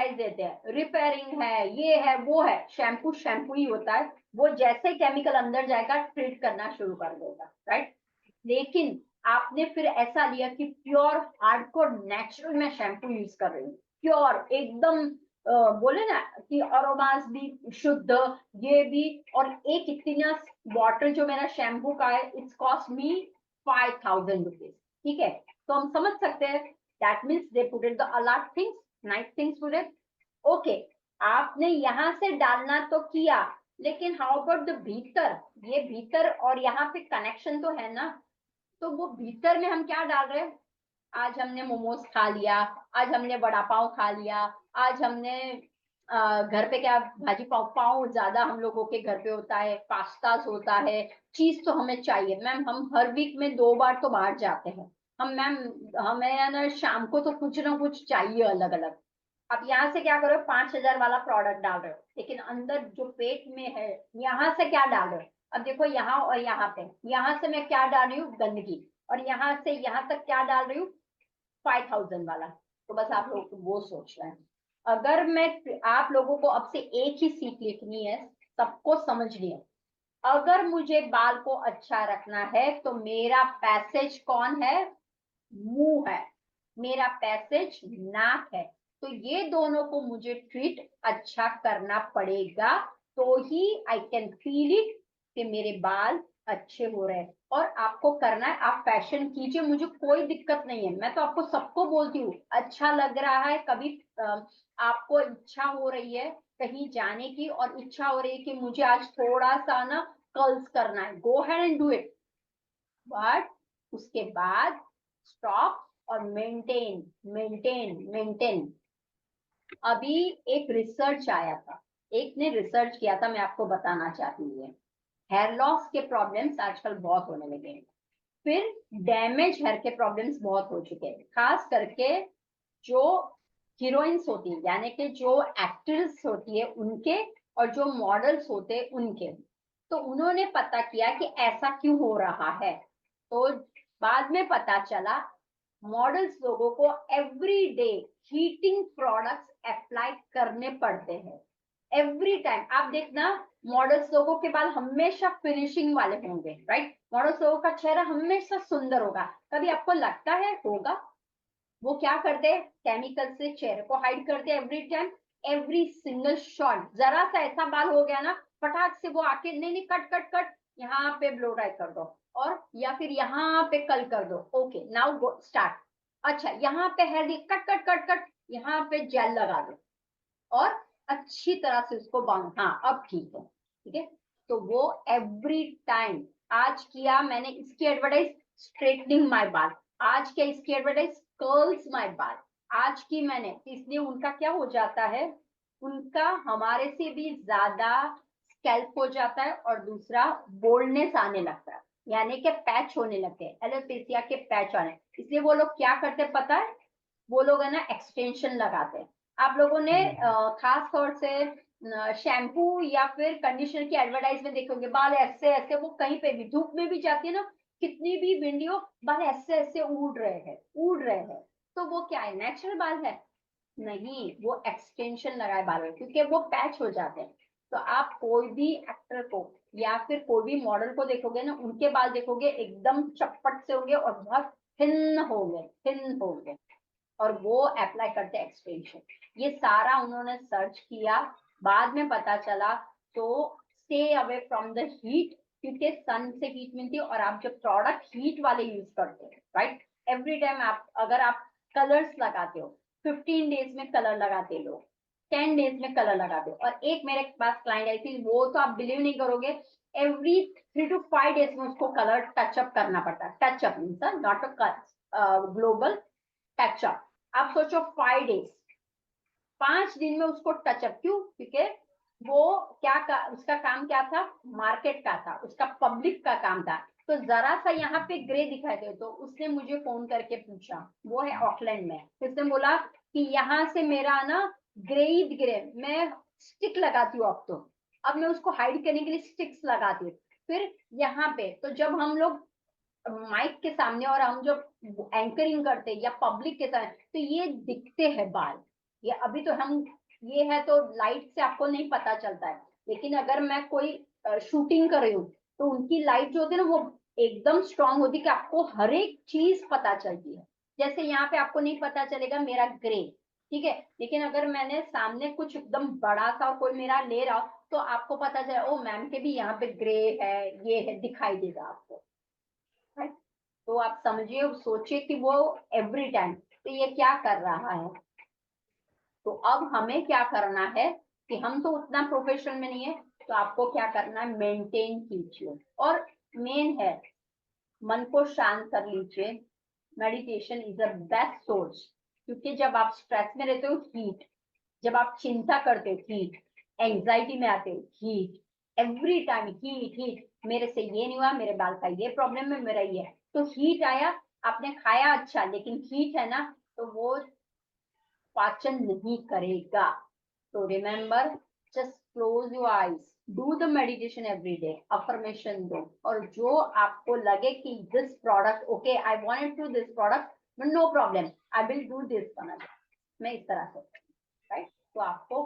Advertise देते हैं, repairing है, ये है, वो है, शैम्पू शैम्पू ही होता है, वो जैसे केमिकल अंदर जाएगा ट्रीट करना शुरू कर देगा, राइट। लेकिन आपने फिर ऐसा लिया कि प्योर हार्डकोर नेचुरल मैं शैम्पू यूज कर रही हूँ, प्योर एकदम बोले ना कि अरोमास भी शुद्ध, ये भी, और एक इतना बॉटल जो मेरा शैम्पू का है, इट्स कॉस्ट मी 5,000 रुपीज, ठीक है। तो हम समझ सकते हैं that means they put it the a lot things, nice things put it, okay. आपने यहां से डालना तो किया, लेकिन हाउ अबाउट द भीतर, ये भीतर और यहाँ पे कनेक्शन तो है ना, तो वो भीतर में हम क्या डाल रहे हैं, आज हमने मोमोज खा लिया, आज हमने वड़ा पाव खा लिया, आज हमने घर पे क्या भाजी पाव, पाव ज्यादा हम लोगों के घर पे होता है, पास्तास होता है, चीज तो हमें चाहिए मैम, हम हर वीक में 2 बार तो बाहर जाते हैं हम मैम, हमें ना शाम को तो कुछ ना कुछ चाहिए अलग अलग। अब यहाँ से क्या करो, 5,000 वाला प्रोडक्ट डाल रहे हो, लेकिन अंदर जो पेट में है, यहाँ से क्या डाल रहे हो, अब देखो यहाँ और यहाँ पे, यहाँ से मैं क्या डाल रही हूँ, गंदगी, और यहाँ से यहाँ तक क्या डाल रही हूँ, 5,000 वाला। तो बस आप लोग वो सोच रहे हैं, अगर मैं आप लोगों को अब से एक ही सीख लिखनी है, सबको समझनी है, अगर मुझे बाल को अच्छा रखना है तो मेरा पैसेज कौन है, मुंह है, मेरा पैसेज नाक है, तो ये दोनों को मुझे ट्रीट अच्छा करना पड़ेगा, तो ही आई कैन फील इट कि मेरे बाल अच्छे हो रहे हैं। और आपको करना है, आप फैशन कीजिए, मुझे कोई दिक्कत नहीं है, मैं तो आपको सबको बोलती हूँ, अच्छा लग रहा है, कभी आपको इच्छा हो रही है कहीं जाने की, और इच्छा हो रही है कि मुझे आज थोड़ा सा ना कर्ल्स करना है, go ahead and do it, but उसके बाद स्टॉप और मेंटेन, मेंटेन, मेंटेन। अभी एक रिसर्च आया था, एक ने रिसर्च किया था, मैं आपको बताना चाहती हूँ, हेयर लॉस के प्रॉब्लम्स आजकल बहुत होने लगे हैं, फिर डैमेज हेयर के प्रॉब्लम्स बहुत हो चुके हैं, खास करके जो हीरोइंस होती है, यानी कि जो एक्ट्रेस होती है उनके, और जो मॉडल्स होते हैं उनके। तो उन्होंने पता किया कि ऐसा क्यों हो रहा है, तो बाद में पता चला मॉडल्स लोगों को every day heating products apply करने पड़ते हैं, एवरी टाइम। आप देखना, मॉडल्स लोगों के बाल हमेशा फिनिशिंग वाले होंगे, राइट, मॉडल्स लोगों का चेहरा हमेशा सुंदर होगा, कभी आपको लगता है होगा, वो क्या करते हैं, केमिकल से चेहरे को हाइड करते हैं every time, every single shot, जरा सा ऐसा बाल हो गया ना, फटाक से वो आके नहीं नहीं, कट कट कट, यहाँ पे ब्लो ड्राई कर दो, और या फिर यहाँ पे कल कर दो, ओके नाउ गो स्टार्ट, अच्छा यहाँ पे hair cut cut cut cut, यहाँ पे जेल लगा दो, और अच्छी तरह से उसको बांध, हाँ अब ठीक है, ठीक है। तो वो एवरी टाइम, आज किया मैंने इसकी एडवर्टाइज स्ट्रेटनिंग माय बाल, आज क्या इसकी एडवर्टाइज कर्ल्स माय बाल, आज की मैंने, इसलिए उनका क्या हो जाता है, उनका हमारे से भी ज्यादा स्कैल्प हो जाता है, और दूसरा बोल्डनेस आने लगता है, यानी कि पैच होने लगते हैं, एलोपेशिया के पैच आने, इसलिए वो लोग क्या करते हैं पता है, वो लोग है ना एक्सटेंशन लगाते हैं। आप लोगों ने खास तौर से शैम्पू या फिर कंडीशनर की एडवर्टाइज में देखोगे, बाल ऐसे ऐसे, वो कहीं पे भी धूप में भी जाती है ना, कितनी भी वीडियो, बाल ऐसे ऐसे उड़ रहे हैं, उड़ रहे हैं, तो वो क्या है, नेचुरल बाल है, नहीं, वो एक्सटेंशन लगाए बाल में, क्योंकि वो पैच हो जाते हैं। तो आप कोई भी एक्टर को या फिर कोई भी मॉडल को देखोगे ना, उनके बाल देखोगे एकदम चपट से होंगे और बहुत थिन होंगे, थिन होंगे, और वो अप्लाई करते हैं एक्सटेंशन। ये सारा उन्होंने सर्च किया, बाद में पता चला, तो stay away from the heat, क्योंकि सन से हीट मिलती है, और आप जब प्रोडक्ट हीट वाले यूज करते हैं, राइट, एवरी टाइम आप, अगर आप कलर्स लगाते हो, 15 डेज में कलर लगाते लोग, 10 डेज में कलर लगाते हो, और एक मेरे पास क्लाइंट आई थी, वो तो आप बिलीव नहीं करोगे, एवरी 3 to 5 डेज में उसको कलर टचअप करना पड़ता है, touch-up means not a global touch-up. आप सोचो 5 डेज, 5 दिन में उसको टचअप, क्यों, क्योंकि वो उसका काम क्या था, मार्केट का था, उसका पब्लिक का काम था। तो जरा सा यहाँ पे ग्रे दिखाई दे, तो उसने मुझे फोन करके पूछा, वो है ऑकलैंड में, उसने बोला कि यहाँ से मेरा ना ग्रे, मैं स्टिक लगाती हूँ, अब मैं उसको हाइड करने के लिए स्टिक्स लगाती हूँ। फिर यहाँ पे तो जब हम लोग माइक के सामने और हम जब एंकरिंग करते हैं या पब्लिक के सामने, तो ये दिखते हैं बाल, ये अभी तो हम, ये है तो लाइट से आपको नहीं पता चलता है, लेकिन अगर मैं कोई शूटिंग कर रही हूँ तो उनकी लाइट जो होती है ना वो एकदम स्ट्रांग होती है कि आपको हर एक चीज पता चलती है। जैसे यहाँ पे आपको नहीं पता चलेगा मेरा ग्रे, ठीक है, लेकिन अगर मैंने सामने कुछ एकदम बड़ा सा कोई मेरा ले रहा हो तो आपको पता चले ओ मैम के भी यहाँ पे ग्रे है, ये है, दिखाई देगा आपको, right? तो आप समझिए, सोचिए कि वो एवरी टाइम तो ये क्या कर रहा है। तो अब हमें क्या करना है कि हम तो उतना प्रोफेशनल में नहीं है, तो आपको क्या करना है, मेंटेन कीजिए। और मेन है, मन को शांत कर लीजिए। Meditation is the best source, क्योंकि जब आप स्ट्रेस में रहते हो हीट, जब आप चिंता करते हो हीट, एंजाइटी में आते हो heat, every time heat heat, मेरे से ये नहीं हुआ, मेरे बाल का ये प्रॉब्लम है, मेरा ये है, तो हीट आया, आपने खाया अच्छा लेकिन हीट है ना, तो वो पाचन नहीं करेगा। तो remember, just close your eyes, do the meditation every day, affirmation दो, और जो आपको लगे कि this product okay, I wanted to this product, no problem, I will do this one, मैं इस तरह से, राइट। तो आपको